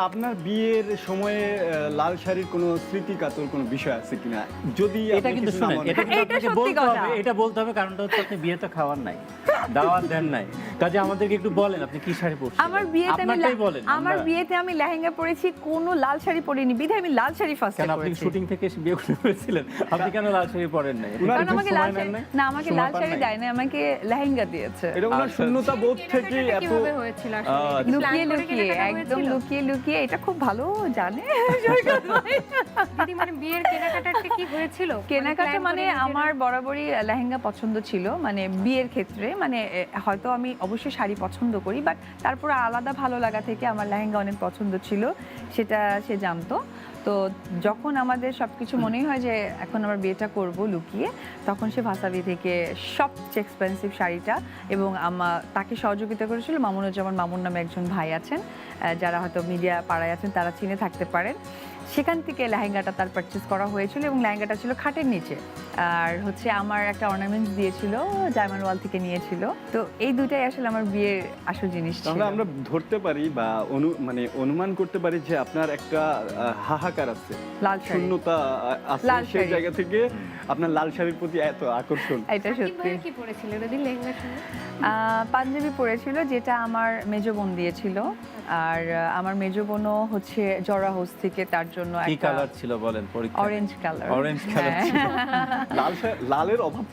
আপনার বিয়ের সময়ে লাল শাড়ির কোনো স্মৃতিকাতর কোনো বিষয় আছে কিনা? যদি এটা আপনি কিন্তু কিছু না শুনেন, মনে এটা করেন। কিন্তু এটা আপনাকে সত্যি বলতে কথা। হবে, এটা বলতে হবে, কারণটা হচ্ছে আপনি বিয়ে তো খাওয়ার নাই, দাওয়াত দেন নাই। কাজে আমাদেরকে একটু বলেন আপনি কি শাড়ি পরছেন। আমার বিয়েতে আপনারটাই বলেন। আমার বিয়েতে আমি লেহেঙ্গা পরেছি, কোনো লাল শাড়ি পরিনি, বিধায় আমি লাল শাড়ি ফার্স্টে কেন আপনি পরেছি। শুটিং থেকে এসে বিয়ে করে ফেলেছিলেন, আপনি কেন লাল শাড়ি পরেন নাই? উনার কারণ আমাকে সময় লাল নেন শাড়ি নাই? না, আমাকে সময় লাল পান শাড়ি নাই? দেয় না, আমাকে লেহেঙ্গা দিয়েছে। এটা ওনার আচ্ছা, শূন্যতা বোধ থেকে কেনাকাটাটা এত কিভাবে হয়েছিল আসলে? আচ্ছা। এটা কি plan লুকিয়ে করে লুকিয়ে, কেনাকাটা একদম হয়েছিল? লুকিয়ে লুকিয়ে, এটা খুব ভালো জানে সৈকত ভাই। দিদি মানে বিয়ের কেনাকাটাটা কি হয়েছিল? কেনাকাটা plan মানে করে নিজেরা? আমার বরাবরই লেহেঙ্গা পছন্দ ছিল, মানে বিয়ের ক্ষেত্রে, মানে হয়তো আমি অবশ্যই শাড়ি পছন্দ করি, বাট তারপরে আলাদা ভালো লাগা থেকে আমার লেহেঙ্গা অনেক পছন্দ ছিল, সেটা সে জানতো। তো যখন আমাদের সবকিছু মনে হয় যে এখন আমরা বিয়েটা করব লুকিয়ে, তখন সে ভাসাবি থেকে সবচেয়ে এক্সপেন্সিভ শাড়িটা, এবং তাকে সহযোগিতা করেছিল মামুনুজ্জামান মামুন নামে একজন ভাই আছেন, যারা হয়তো মিডিয়া পাড়ায় আছেন, তারা চিনে থাকতে পারেন। সেখান থেকে লেহেঙ্গাটা তার পারচেস করা হয়েছিল, এবং লেহেঙ্গাটা ছিল খাটের নিচে, আর হচ্ছে আমার একটা অর্নামেন্টস দিয়েছিল, ডায়মন্ড ওয়াল থেকে নিয়েছিল। তো এই দুটাই আসলে আমার বিয়ের আসল জিনিস ছিল। তাহলে আমরা ধরতে পারি বা মানে অনুমান করতে পারি যে আপনার একটা হাহাকার আছে, লাল শাড়ি, শূন্যতা আছে, লাল সেই শাড়ি। জায়গা থেকে আপনার লাল শাড়ির প্রতি এত আকর্ষণ। এটা সাকিব সত্যি। ভাইয়া কি পরেছিল দিদি লেহেঙ্গার সময়? পাঞ্জাবি পরেছিল, যেটা আমার মেজো বোন দিয়েছিল, আর আমার মেজো বোনও হচ্ছে জরা হাউস থেকে তার জন্য কি একটা কালার ছিল বলেন পরীক্ষা? Orange colour. অরেঞ্জ কালার ছিল। লালের অভাব